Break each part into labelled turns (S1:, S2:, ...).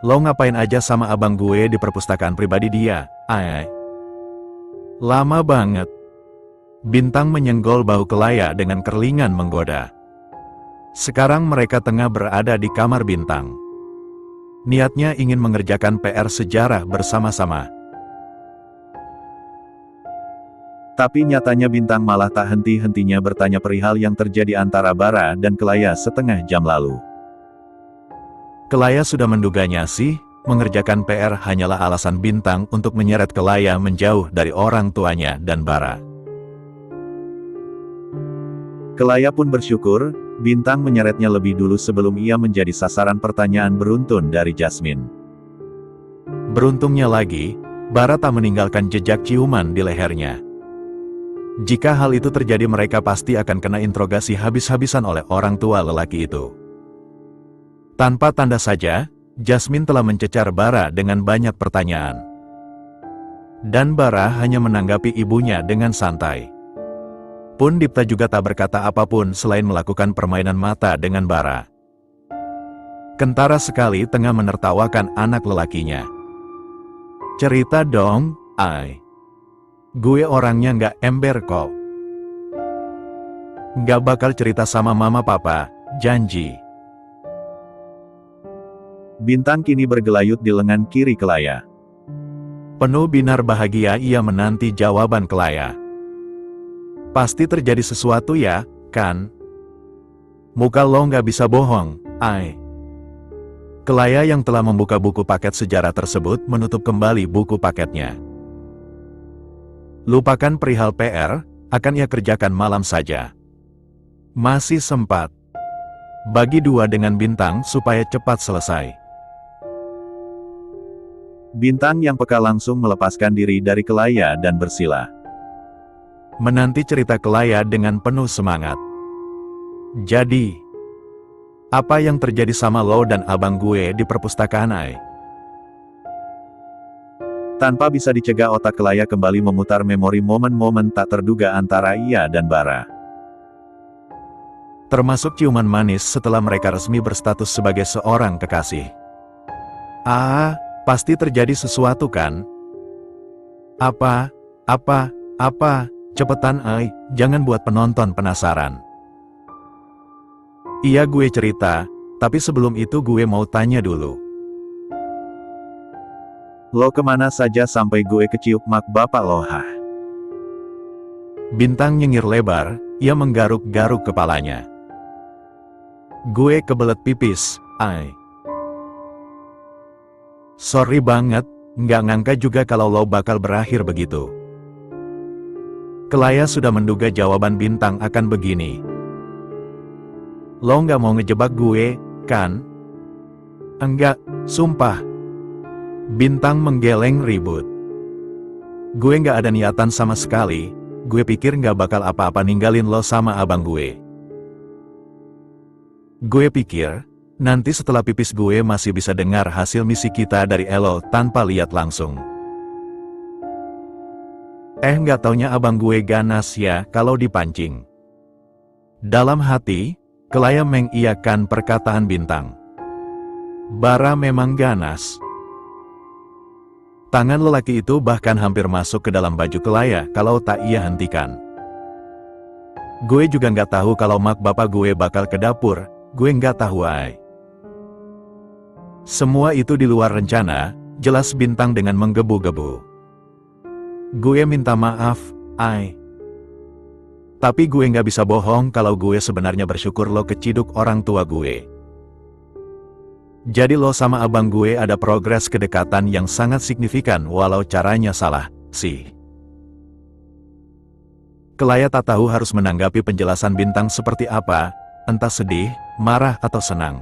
S1: Lo ngapain aja sama abang gue di perpustakaan pribadi dia? Lama banget. Bintang menyenggol bahu Kelaya dengan kerlingan menggoda. Sekarang mereka tengah berada di kamar Bintang. Niatnya ingin mengerjakan PR sejarah bersama-sama. Tapi nyatanya Bintang malah tak henti-hentinya bertanya perihal yang terjadi antara Bara dan Kelaya setengah jam lalu. Kelaya sudah menduganya sih, mengerjakan PR hanyalah alasan Bintang untuk menyeret Kelaya menjauh dari orang tuanya dan Bara. Kelaya pun bersyukur, Bintang menyeretnya lebih dulu sebelum ia menjadi sasaran pertanyaan beruntun dari Jasmine. Beruntungnya lagi, Bara tak meninggalkan jejak ciuman di lehernya. Jika hal itu terjadi mereka pasti akan kena interogasi habis-habisan oleh orang tua lelaki itu. Tanpa tanda saja, Jasmine telah mencecar Bara dengan banyak pertanyaan. Dan Bara hanya menanggapi ibunya dengan santai. Pun Dipta juga tak berkata apapun selain melakukan permainan mata dengan Bara. Kentara sekali tengah menertawakan anak lelakinya. Cerita dong, Gue orangnya nggak ember kok. Nggak bakal cerita sama mama papa, janji. Bintang kini bergelayut di lengan kiri Kelaya. Penuh binar bahagia ia menanti jawaban Kelaya. Pasti terjadi sesuatu ya, kan? Muka lo nggak bisa bohong, Kelaya yang telah membuka buku paket sejarah tersebut menutup kembali buku paketnya. Lupakan perihal PR, akan ia kerjakan malam saja. Masih sempat. Bagi dua dengan Bintang supaya cepat selesai. Bintang yang peka langsung melepaskan diri dari Kelaya dan bersila. Menanti cerita Kelaya dengan penuh semangat. Jadi, apa yang terjadi sama lo dan abang gue di perpustakaan Tanpa bisa dicegah otak Kelaya kembali memutar memori momen-momen tak terduga antara ia dan Bara. Termasuk ciuman manis setelah mereka resmi berstatus sebagai seorang kekasih. Pasti terjadi sesuatu kan? Apa? Cepetan jangan buat penonton penasaran. Iya gue cerita, tapi sebelum itu gue mau tanya dulu. Lo kemana saja sampai gue keciuk mak bapak lo Bintang nyengir lebar, ia menggaruk-garuk kepalanya. Gue kebelet pipis, Sorry banget, nggak ngangka juga kalau lo bakal berakhir begitu. Kelaya sudah menduga jawaban Bintang akan begini. Lo nggak mau ngejebak gue, kan? Enggak, sumpah. Bintang menggeleng ribut. Gue nggak ada niatan sama sekali, gue pikir nggak bakal apa-apa ninggalin lo sama abang gue. Gue pikir, nanti setelah pipis gue masih bisa dengar hasil misi kita dari Elo tanpa lihat langsung. Nggak taunya abang gue ganas ya kalau dipancing. Dalam hati, Kelaya mengiyakan perkataan Bintang. Bara memang ganas. Tangan lelaki itu bahkan hampir masuk ke dalam baju Kelaya kalau tak ia hentikan. Gue juga nggak tahu kalau mak bapak gue bakal ke dapur, gue nggak tahu Semua itu di luar rencana, jelas Bintang dengan menggebu-gebu. Gue minta maaf, Tapi gue nggak bisa bohong kalau gue sebenarnya bersyukur lo keciduk orang tua gue. Jadi lo sama abang gue ada progres kedekatan yang sangat signifikan walau caranya salah, sih. Kelaya tak tahu harus menanggapi penjelasan Bintang seperti apa, entah sedih, marah atau senang.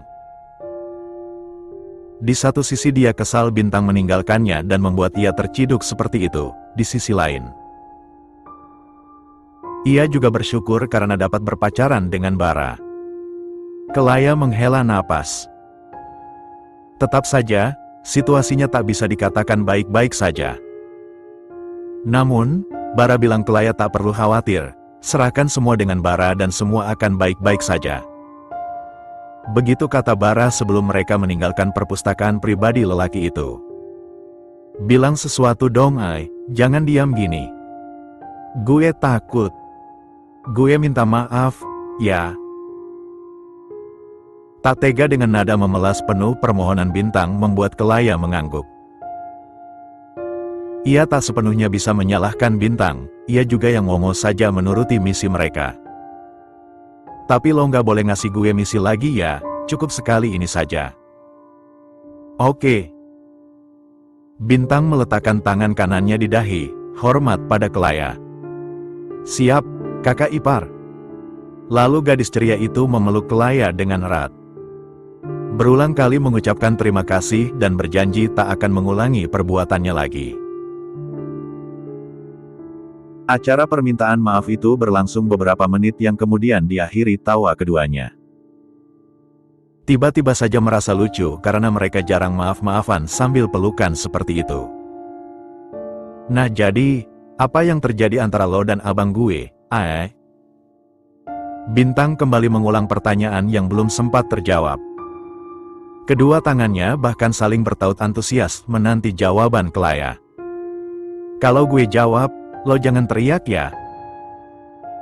S1: Di satu sisi dia kesal Bintang meninggalkannya dan membuat ia terciduk seperti itu, di sisi lain. Ia juga bersyukur karena dapat berpacaran dengan Bara. Kelaya menghela napas. Tetap saja, situasinya tak bisa dikatakan baik-baik saja. Namun, Bara bilang Kelaya tak perlu khawatir, serahkan semua dengan Bara dan semua akan baik-baik saja. Begitu kata Bara sebelum mereka meninggalkan perpustakaan pribadi lelaki itu. Bilang sesuatu dong, Ai, jangan diam gini. Gue takut. Gue minta maaf, ya. Tak tega dengan nada memelas penuh permohonan Bintang membuat Kelaya mengangguk. Ia tak sepenuhnya bisa menyalahkan Bintang, ia juga yang ngomong saja menuruti misi mereka. Tapi lo nggak boleh ngasih gue misi lagi ya, cukup sekali ini saja. Oke. Bintang meletakkan tangan kanannya di dahi, hormat pada Kelaya. Siap, kakak ipar. Lalu gadis ceria itu memeluk Kelaya dengan erat. Berulang kali mengucapkan terima kasih dan berjanji tak akan mengulangi perbuatannya lagi. Acara permintaan maaf itu berlangsung beberapa menit yang kemudian diakhiri tawa keduanya. Tiba-tiba saja merasa lucu karena mereka jarang maaf-maafan sambil pelukan seperti itu. Nah jadi, apa yang terjadi antara lo dan abang gue, Ai? Bintang kembali mengulang pertanyaan yang belum sempat terjawab. Kedua tangannya bahkan saling bertaut antusias menanti jawaban Kelaya. Kalau gue jawab, lo jangan teriak ya.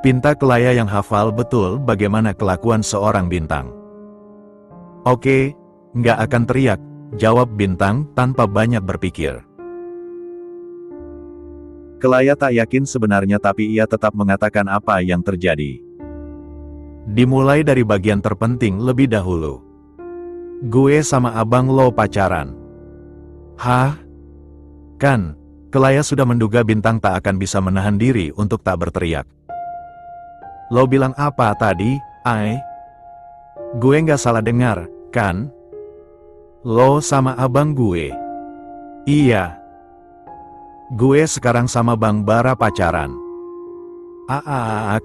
S1: Pinta Kelaya yang hafal betul bagaimana kelakuan seorang Bintang. Oke, nggak akan teriak, jawab Bintang tanpa banyak berpikir. Kelaya tak yakin sebenarnya tapi ia tetap mengatakan apa yang terjadi. Dimulai dari bagian terpenting lebih dahulu. Gue sama abang lo pacaran. Hah? Kan, Kelaya sudah menduga Bintang tak akan bisa menahan diri untuk tak berteriak. Lo bilang apa tadi, Ai? Gue nggak salah dengar, kan? Lo sama abang gue. Iya. Gue sekarang sama Bang Bara pacaran.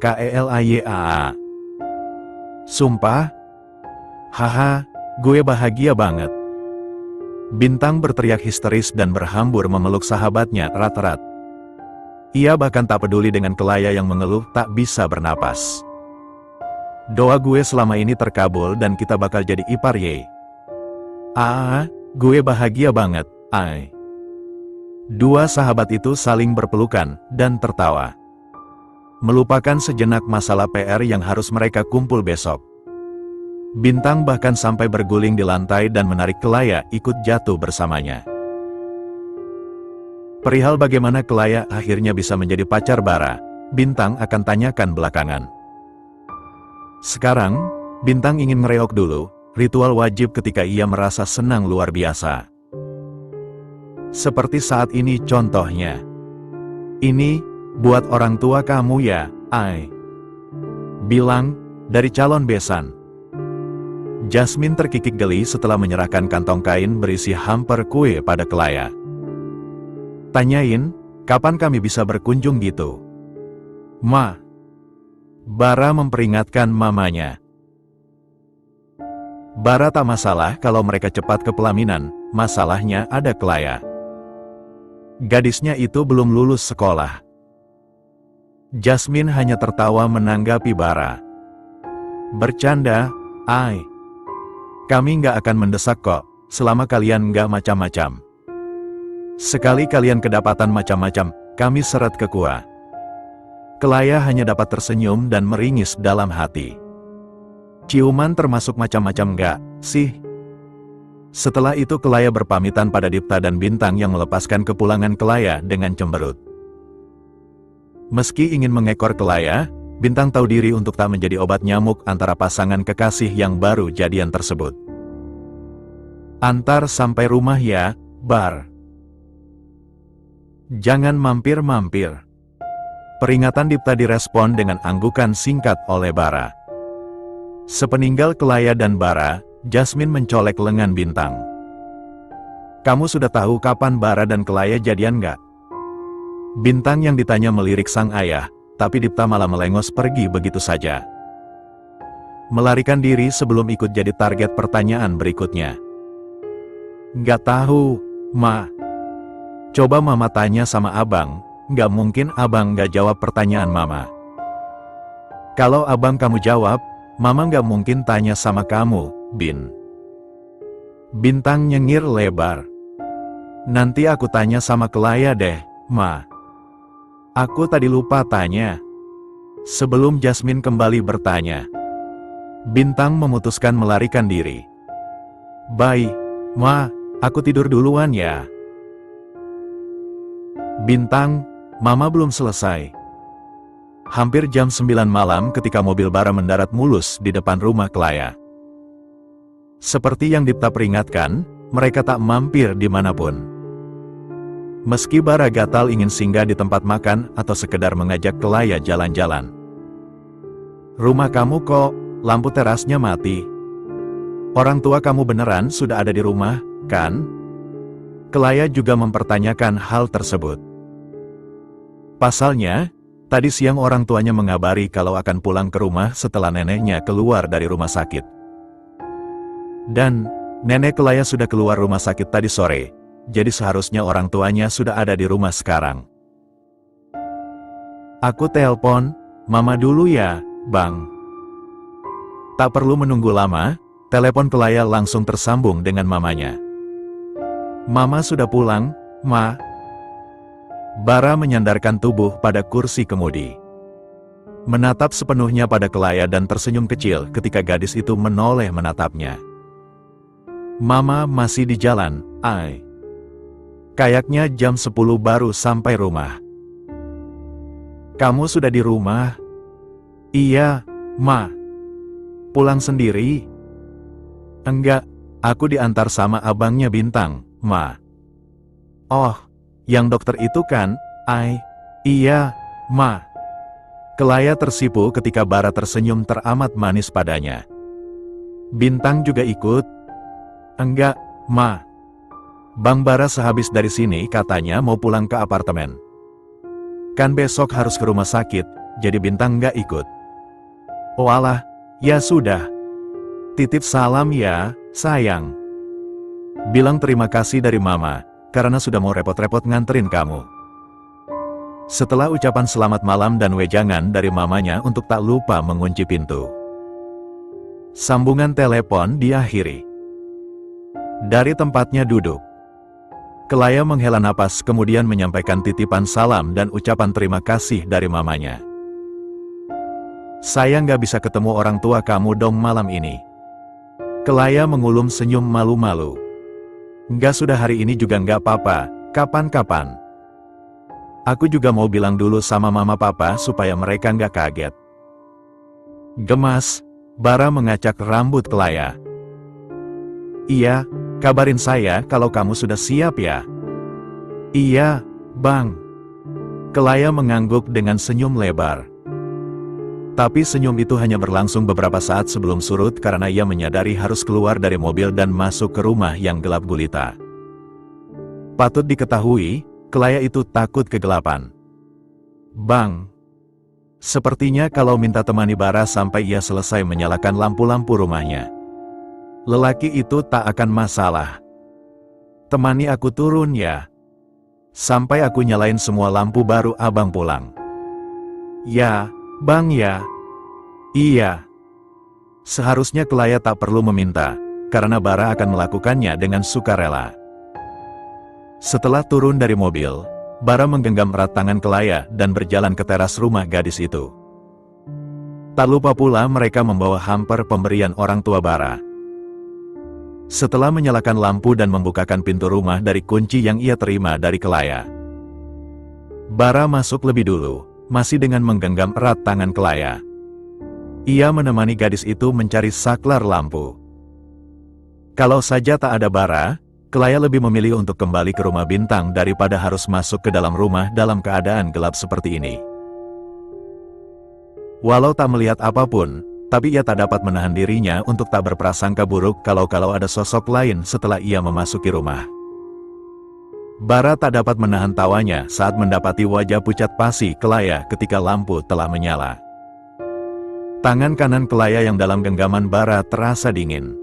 S1: Kelaya. Sumpah? Haha. Gue bahagia banget. Bintang berteriak histeris dan berhambur memeluk sahabatnya erat-erat. Ia bahkan tak peduli dengan Kelaya yang mengeluh tak bisa bernapas. Doa gue selama ini terkabul dan kita bakal jadi ipar ye. Gue bahagia banget, Ai. Dua sahabat itu saling berpelukan dan tertawa. Melupakan sejenak masalah PR yang harus mereka kumpul besok. Bintang bahkan sampai berguling di lantai dan menarik Kelaya ikut jatuh bersamanya. Perihal bagaimana Kelaya akhirnya bisa menjadi pacar Bara, Bintang akan tanyakan belakangan. Sekarang, Bintang ingin ngereok dulu, ritual wajib ketika ia merasa senang luar biasa. Seperti saat ini contohnya. Ini, buat orang tua kamu ya, Ai. Bilang, dari calon besan. Jasmine terkikik geli setelah menyerahkan kantong kain berisi hamper kue pada Kelaya. Tanyain, kapan kami bisa berkunjung gitu? Ma. Bara memperingatkan mamanya. Bara tak masalah kalau mereka cepat ke pelaminan, masalahnya ada Kelaya. Gadisnya itu belum lulus sekolah. Jasmine hanya tertawa menanggapi Bara. Bercanda, Ai. Kami nggak akan mendesak kok, selama kalian nggak macam-macam. Sekali kalian kedapatan macam-macam, kami seret ke gua. Kelaya hanya dapat tersenyum dan meringis dalam hati. Ciuman termasuk macam-macam nggak, sih? Setelah itu Kelaya berpamitan pada Dipta dan Bintang yang melepaskan kepulangan Kelaya dengan cemberut. Meski ingin mengekor Kelaya, Bintang tahu diri untuk tak menjadi obat nyamuk antara pasangan kekasih yang baru jadian tersebut. Antar sampai rumah ya, Bar. Jangan mampir-mampir. Peringatan Dipta direspon dengan anggukan singkat oleh Bara. Sepeninggal Kelaya dan Bara, Jasmine mencolek lengan Bintang. Kamu sudah tahu kapan Bara dan Kelaya jadian nggak? Bintang yang ditanya melirik sang ayah, tapi Dipta malah melengos pergi begitu saja. Melarikan diri sebelum ikut jadi target pertanyaan berikutnya. Nggak tahu, Ma. Coba Mama tanya sama abang, nggak mungkin abang nggak jawab pertanyaan Mama. Kalau abang kamu jawab, Mama nggak mungkin tanya sama kamu, Bintang nyengir lebar. Nanti aku tanya sama Kelaya deh, Ma. Aku tadi lupa tanya. Sebelum Jasmine kembali bertanya, Bintang memutuskan melarikan diri. Bye, Ma, aku tidur duluan ya. Bintang, Mama belum selesai. Hampir jam 9 malam ketika mobil Bara mendarat mulus di depan rumah Kelaya. Seperti yang Dipta peringatkan, mereka tak mampir dimanapun. Meski Bara gatal ingin singgah di tempat makan atau sekedar mengajak Kelaya jalan-jalan. Rumah kamu kok, lampu terasnya mati. Orang tua kamu beneran sudah ada di rumah, kan? Kelaya juga mempertanyakan hal tersebut. Pasalnya, tadi siang orang tuanya mengabari kalau akan pulang ke rumah setelah neneknya keluar dari rumah sakit. Dan, nenek Kelaya sudah keluar rumah sakit tadi sore, jadi seharusnya orang tuanya sudah ada di rumah sekarang. Aku telepon, Mama dulu ya, Bang. Tak perlu menunggu lama, telepon Kelaya langsung tersambung dengan mamanya. Mama sudah pulang, Ma. Bara menyandarkan tubuh pada kursi kemudi. Menatap sepenuhnya pada Kelaya dan tersenyum kecil ketika gadis itu menoleh menatapnya. Mama masih di jalan, Ai. Kayaknya jam 10 baru sampai rumah. Kamu sudah di rumah? Iya, Ma. Pulang sendiri? Enggak, aku diantar sama abangnya Bintang, Ma. Oh, yang dokter itu kan, Ai? Iya, Ma. Kelaya tersipu ketika Bara tersenyum teramat manis padanya. Bintang juga ikut? Enggak, Ma. Bang Bara sehabis dari sini katanya mau pulang ke apartemen. Kan besok harus ke rumah sakit, jadi Bintang nggak ikut. Oh alah, ya sudah. Titip salam ya, sayang. Bilang terima kasih dari Mama, karena sudah mau repot-repot nganterin kamu. Setelah ucapan selamat malam dan wejangan dari mamanya untuk tak lupa mengunci pintu, sambungan telepon diakhiri. Dari tempatnya duduk, Kelaya menghela napas kemudian menyampaikan titipan salam dan ucapan terima kasih dari mamanya. Saya nggak bisa ketemu orang tua kamu dong malam ini. Kelaya mengulum senyum malu-malu. Nggak sudah hari ini juga nggak apa-apa, kapan-kapan. Aku juga mau bilang dulu sama mama papa supaya mereka nggak kaget. Gemas, Bara mengacak rambut Kelaya. Iya, kabarin saya kalau kamu sudah siap ya. Iya, Bang. Kelaya mengangguk dengan senyum lebar. Tapi senyum itu hanya berlangsung beberapa saat sebelum surut karena ia menyadari harus keluar dari mobil dan masuk ke rumah yang gelap gulita. Patut diketahui, Kelaya itu takut kegelapan. Bang. Sepertinya kalau minta temani Bara sampai ia selesai menyalakan lampu-lampu rumahnya. Lelaki itu tak akan masalah. Temani aku turun ya. Sampai aku nyalain semua lampu baru abang pulang. Ya, Bang ya. Iya. Seharusnya Kelaya tak perlu meminta, karena Bara akan melakukannya dengan sukarela. Setelah turun dari mobil, Bara menggenggam erat tangan Kelaya dan berjalan ke teras rumah gadis itu. Tak lupa pula mereka membawa hamper pemberian orang tua Bara. Setelah menyalakan lampu dan membukakan pintu rumah dari kunci yang ia terima dari Kelaya, Bara masuk lebih dulu, masih dengan menggenggam erat tangan Kelaya. Ia menemani gadis itu mencari saklar lampu. Kalau saja tak ada Bara, Kelaya lebih memilih untuk kembali ke rumah Bintang daripada harus masuk ke dalam rumah dalam keadaan gelap seperti ini. Walau tak melihat apapun, tapi ia tak dapat menahan dirinya untuk tak berprasangka buruk kalau ada sosok lain setelah ia memasuki rumah. Bara tak dapat menahan tawanya saat mendapati wajah pucat pasi Kelaya ketika lampu telah menyala. Tangan kanan Kelaya yang dalam genggaman Bara terasa dingin.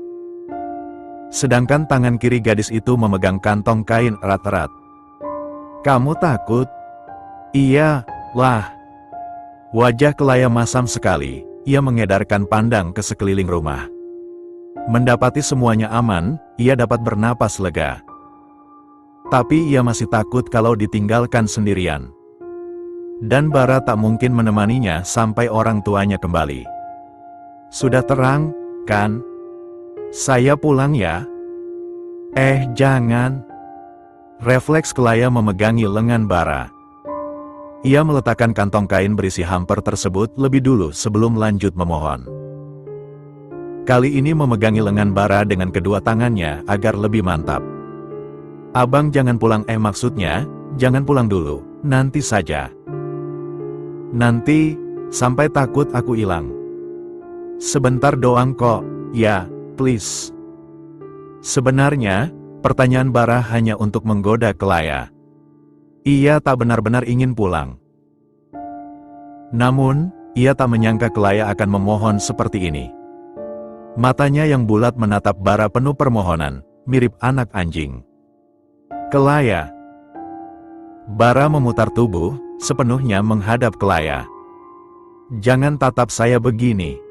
S1: Sedangkan tangan kiri gadis itu memegang kantong kain erat-erat. Kamu takut? Iya, lah. Wajah Kelaya masam sekali. Ia mengedarkan pandang ke sekeliling rumah. Mendapati semuanya aman, ia dapat bernapas lega. Tapi ia masih takut kalau ditinggalkan sendirian. Dan Bara tak mungkin menemaninya sampai orang tuanya kembali. Sudah terang, kan? Saya pulang ya? Jangan. Refleks Kelaya memegangi lengan Bara. Ia meletakkan kantong kain berisi hamper tersebut lebih dulu sebelum lanjut memohon. Kali ini memegangi lengan Bara dengan kedua tangannya agar lebih mantap. Abang jangan pulang, maksudnya, jangan pulang dulu, nanti saja. Nanti, sampai takut aku hilang. Sebentar doang kok, ya, please. Sebenarnya, pertanyaan Bara hanya untuk menggoda Kelaya. Ia tak benar-benar ingin pulang. Namun, ia tak menyangka Kelaya akan memohon seperti ini. Matanya yang bulat menatap Bara penuh permohonan, mirip anak anjing. Kelaya. Bara memutar tubuh, sepenuhnya menghadap Kelaya. Jangan tatap saya begini.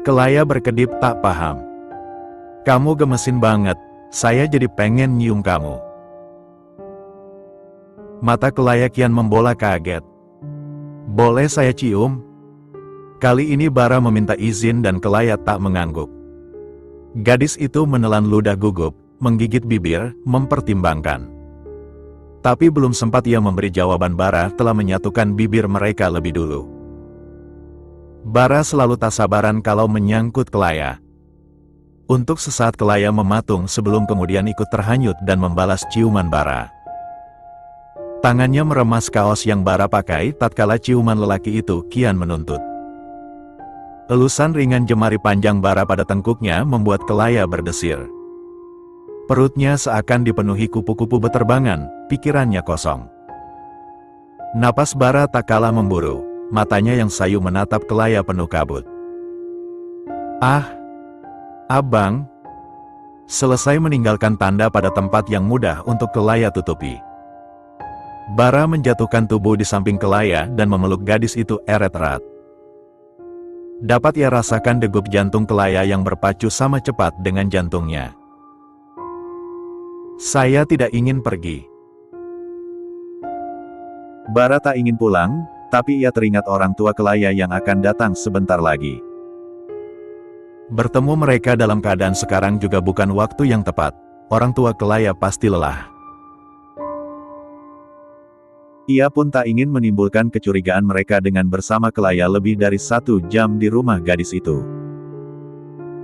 S1: Kelaya berkedip tak paham. Kamu gemesin banget, saya jadi pengen nyium kamu. Mata Kelaya kian membola kaget. Boleh saya cium? Kali ini Bara meminta izin dan Kelaya tak mengangguk. Gadis itu menelan ludah gugup, menggigit bibir, mempertimbangkan. Tapi belum sempat ia memberi jawaban, Bara telah menyatukan bibir mereka lebih dulu. Bara selalu tak sabaran kalau menyangkut Kelaya. Untuk sesaat Kelaya mematung sebelum kemudian ikut terhanyut dan membalas ciuman Bara. Tangannya meremas kaos yang Bara pakai tatkala ciuman lelaki itu kian menuntut. Elusan ringan jemari panjang Bara pada tengkuknya membuat Kelaya berdesir. Perutnya seakan dipenuhi kupu-kupu beterbangan, pikirannya kosong. Napas Bara tak kalah memburu, matanya yang sayu menatap Kelaya penuh kabut. Abang. Selesai meninggalkan tanda pada tempat yang mudah untuk Kelaya tutupi. Bara menjatuhkan tubuh di samping Kelaya dan memeluk gadis itu erat-erat. Dapat ia rasakan degup jantung Kelaya yang berpacu sama cepat dengan jantungnya. Saya tidak ingin pergi. Bara tak ingin pulang, tapi ia teringat orang tua Kelaya yang akan datang sebentar lagi. Bertemu mereka dalam keadaan sekarang juga bukan waktu yang tepat. Orang tua Kelaya pasti lelah. Ia pun tak ingin menimbulkan kecurigaan mereka dengan bersama Kelaya lebih dari 1 jam di rumah gadis itu.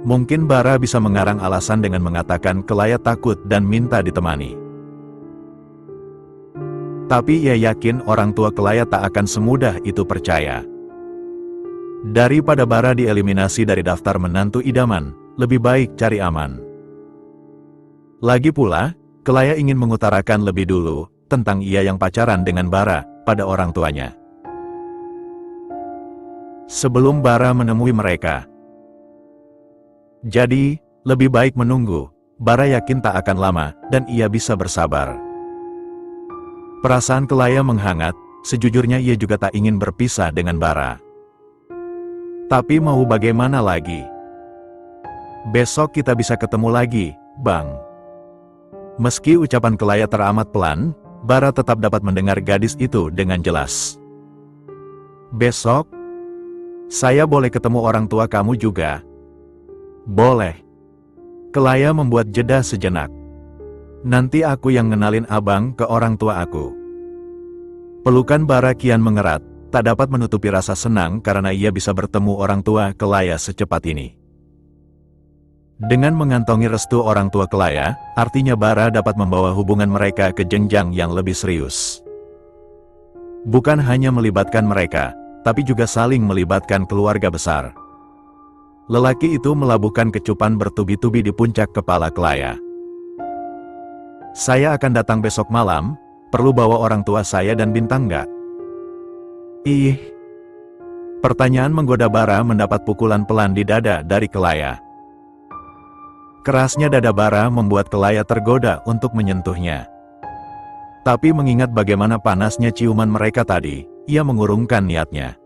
S1: Mungkin Bara bisa mengarang alasan dengan mengatakan Kelaya takut dan minta ditemani. Tapi ia yakin orang tua Kelaya tak akan semudah itu percaya. Daripada Bara dieliminasi dari daftar menantu idaman, lebih baik cari aman. Lagi pula, Kelaya ingin mengutarakan lebih dulu tentang ia yang pacaran dengan Bara pada orang tuanya. Sebelum Bara menemui mereka. Jadi, lebih baik menunggu. Bara yakin tak akan lama, dan ia bisa bersabar. Perasaan Kelaya menghangat, sejujurnya ia juga tak ingin berpisah dengan Bara. Tapi mau bagaimana lagi? Besok kita bisa ketemu lagi, Bang. Meski ucapan Kelaya teramat pelan, Bara tetap dapat mendengar gadis itu dengan jelas. Besok? Saya boleh ketemu orang tua kamu juga? Boleh. Kelaya membuat jeda sejenak. Nanti aku yang ngenalin abang ke orang tua aku. Pelukan Bara kian mengerat, tak dapat menutupi rasa senang karena ia bisa bertemu orang tua Kelaya secepat ini. Dengan mengantongi restu orang tua Kelaya, artinya Bara dapat membawa hubungan mereka ke jenjang yang lebih serius. Bukan hanya melibatkan mereka, tapi juga saling melibatkan keluarga besar. Lelaki itu melabuhkan kecupan bertubi-tubi di puncak kepala Kelaya. Saya akan datang besok malam, perlu bawa orang tua saya dan Bintang nggak? Pertanyaan menggoda Bara mendapat pukulan pelan di dada dari Kelaya. Kerasnya dada Bara membuat Kelaya tergoda untuk menyentuhnya. Tapi mengingat bagaimana panasnya ciuman mereka tadi, ia mengurungkan niatnya.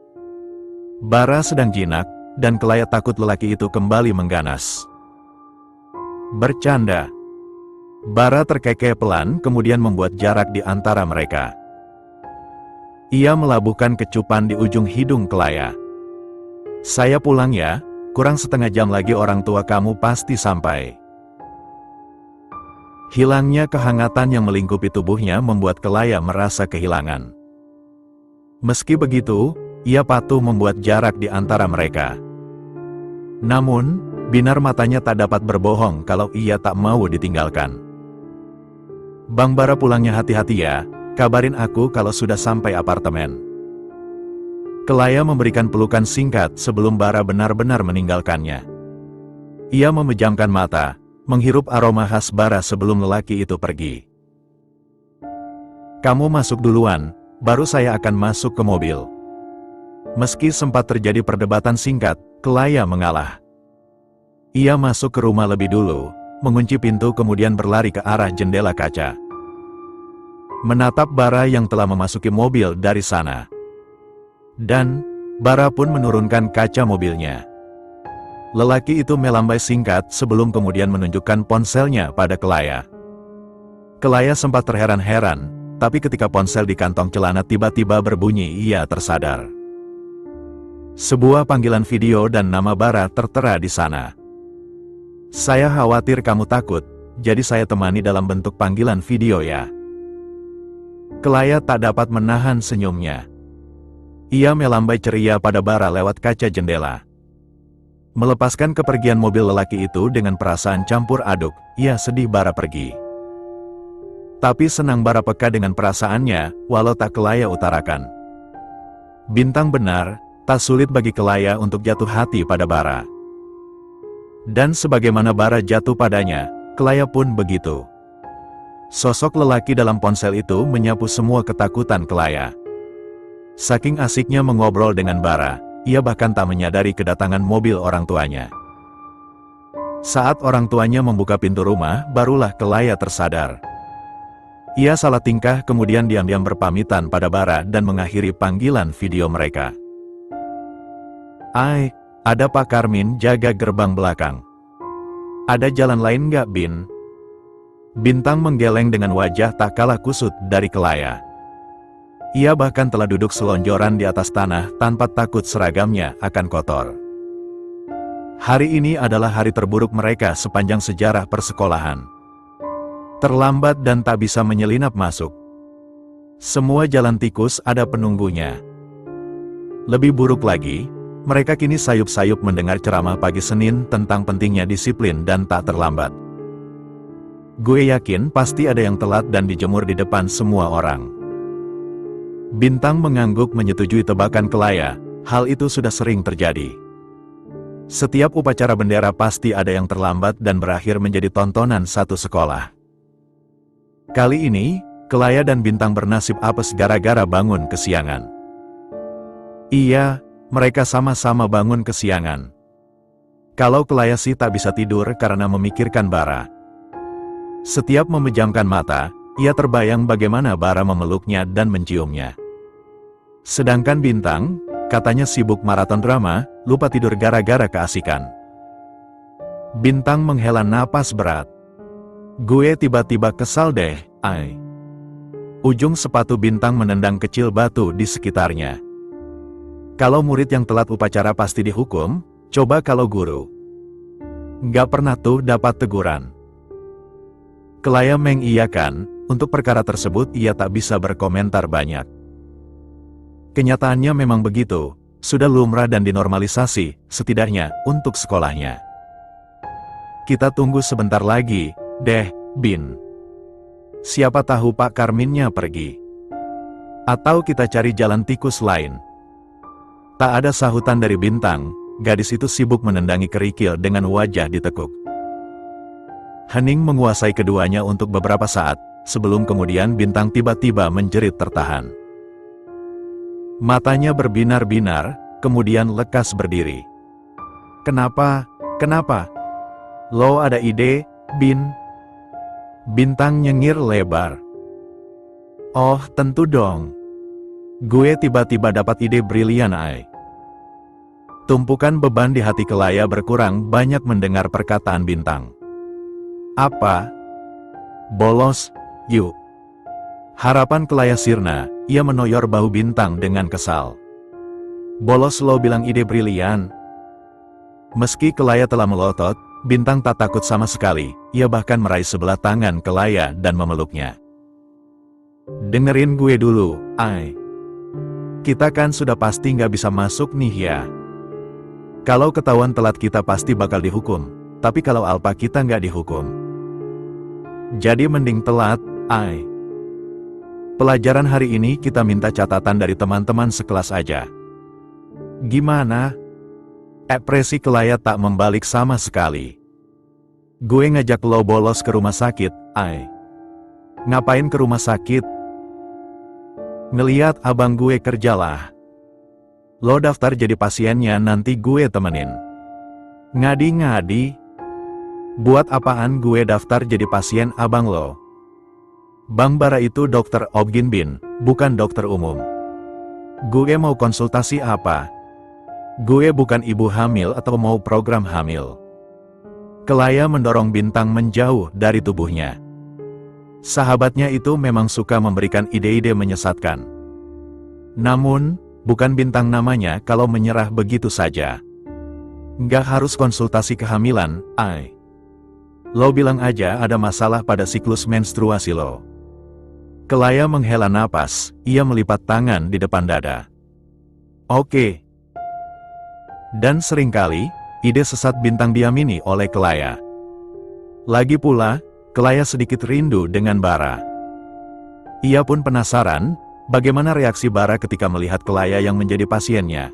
S1: Bara sedang jinak, dan Kelaya takut lelaki itu kembali mengganas. Bercanda. Bara terkekeh pelan kemudian membuat jarak di antara mereka. Ia melabuhkan kecupan di ujung hidung Kelaya. Saya pulang ya, kurang setengah jam lagi orang tua kamu pasti sampai. Hilangnya kehangatan yang melingkupi tubuhnya membuat Kelaya merasa kehilangan. Meski begitu, ia patuh membuat jarak di antara mereka. Namun, binar matanya tak dapat berbohong kalau ia tak mau ditinggalkan. Bang Bara pulangnya hati-hati ya, kabarin aku kalau sudah sampai apartemen. Kelaya memberikan pelukan singkat sebelum Bara benar-benar meninggalkannya. Ia memejamkan mata, menghirup aroma khas Bara sebelum lelaki itu pergi. Kamu masuk duluan, baru saya akan masuk ke mobil. Meski sempat terjadi perdebatan singkat, Kelaya mengalah. Ia masuk ke rumah lebih dulu, mengunci pintu kemudian berlari ke arah jendela kaca. Menatap Bara yang telah memasuki mobil dari sana. Dan, Bara pun menurunkan kaca mobilnya. Lelaki itu melambai singkat sebelum kemudian menunjukkan ponselnya pada Kelaya. Kelaya sempat terheran-heran, tapi ketika ponsel di kantong celana tiba-tiba berbunyi ia tersadar. Sebuah panggilan video dan nama Bara tertera di sana. Saya khawatir kamu takut, jadi saya temani dalam bentuk panggilan video ya. Kelaya tak dapat menahan senyumnya. Ia melambai ceria pada Bara lewat kaca jendela. Melepaskan kepergian mobil lelaki itu dengan perasaan campur aduk, ia sedih Bara pergi. Tapi senang Bara peka dengan perasaannya, walau tak Kelaya utarakan. Bintang benar, tak sulit bagi Kelaya untuk jatuh hati pada Bara. Dan sebagaimana Bara jatuh padanya, Kelaya pun begitu. Sosok lelaki dalam ponsel itu menyapu semua ketakutan Kelaya. Saking asiknya mengobrol dengan Bara, ia bahkan tak menyadari kedatangan mobil orang tuanya. Saat orang tuanya membuka pintu rumah, barulah Kelaya tersadar. Ia salah tingkah kemudian diam-diam berpamitan pada Bara dan mengakhiri panggilan video mereka. Ada Pak Karmin jaga gerbang belakang. Ada jalan lain nggak, Bin? Bintang menggeleng dengan wajah tak kalah kusut dari Kelaya. Ia bahkan telah duduk selonjoran di atas tanah tanpa takut seragamnya akan kotor. Hari ini adalah hari terburuk mereka sepanjang sejarah persekolahan. Terlambat dan tak bisa menyelinap masuk. Semua jalan tikus ada penunggunya. Lebih buruk lagi, mereka kini sayup-sayup mendengar ceramah pagi Senin tentang pentingnya disiplin dan tak terlambat. Gue yakin pasti ada yang telat dan dijemur di depan semua orang. Bintang mengangguk menyetujui tebakan Kelaya, hal itu sudah sering terjadi. Setiap upacara bendera pasti ada yang terlambat dan berakhir menjadi tontonan satu sekolah. Kali ini, Kelaya dan Bintang bernasib apes gara-gara bangun kesiangan. Iya, mereka sama-sama bangun kesiangan. Kalau Kelaya sih tak bisa tidur karena memikirkan Bara. Setiap memejamkan mata, ia terbayang bagaimana Bara memeluknya dan menciumnya. Sedangkan Bintang, katanya sibuk maraton drama, lupa tidur gara-gara keasikan. Bintang menghela napas berat. Gue tiba-tiba kesal deh, Ujung sepatu Bintang menendang kecil batu di sekitarnya. Kalau murid yang telat upacara pasti dihukum, coba kalau guru. Nggak pernah tuh dapat teguran. Kelaya mengiyakan, untuk perkara tersebut ia tak bisa berkomentar banyak. Kenyataannya memang begitu, sudah lumrah dan dinormalisasi, setidaknya untuk sekolahnya. Kita tunggu sebentar lagi, deh, Bin. Siapa tahu Pak Karminnya pergi. Atau kita cari jalan tikus lain. Tak ada sahutan dari Bintang, gadis itu sibuk menendangi kerikil dengan wajah ditekuk. Hening menguasai keduanya untuk beberapa saat, sebelum kemudian Bintang tiba-tiba menjerit tertahan. Matanya berbinar-binar, kemudian lekas berdiri. Kenapa? Lo ada ide, Bin? Bintang nyengir lebar. Oh, tentu dong. Gue tiba-tiba dapat ide brilian, Tumpukan beban di hati Kelaya berkurang banyak mendengar perkataan Bintang. Apa? Bolos, yuk. Harapan Kelaya sirna, ia menoyor bahu Bintang dengan kesal. Bolos lo bilang ide brilian. Meski Kelaya telah melotot, Bintang tak takut sama sekali, ia bahkan meraih sebelah tangan Kelaya dan memeluknya. Dengerin gue dulu, Ai. Kita kan sudah pasti nggak bisa masuk nih ya. Kalau ketahuan telat kita pasti bakal dihukum, tapi kalau alpa kita nggak dihukum. Jadi mending telat, Ai. Pelajaran hari ini kita minta catatan dari teman-teman sekelas aja. Gimana? Ekspresi Kelaya tak membalik sama sekali. Gue ngajak lo bolos ke rumah sakit, Ai. Ngapain ke rumah sakit? Ngeliat abang gue kerjalah. Lo daftar jadi pasiennya nanti gue temenin. Ngadi-ngadi. Buat apaan gue daftar jadi pasien abang lo? Bang Bara itu dokter Obgyn, bukan dokter umum. Gue mau konsultasi apa? Gue bukan ibu hamil atau mau program hamil. Kelaya mendorong Bintang menjauh dari tubuhnya. Sahabatnya itu memang suka memberikan ide-ide menyesatkan. Namun, bukan Bintang namanya kalau menyerah begitu saja. Nggak harus konsultasi kehamilan, Ai. Lo bilang aja ada masalah pada siklus menstruasi lo. Kelaya menghela napas, ia melipat tangan di depan dada. Oke. Dan seringkali, ide sesat Bintang diamini oleh Kelaya. Lagi pula, Kelaya sedikit rindu dengan Bara. Ia pun penasaran, bagaimana reaksi Bara ketika melihat Kelaya yang menjadi pasiennya.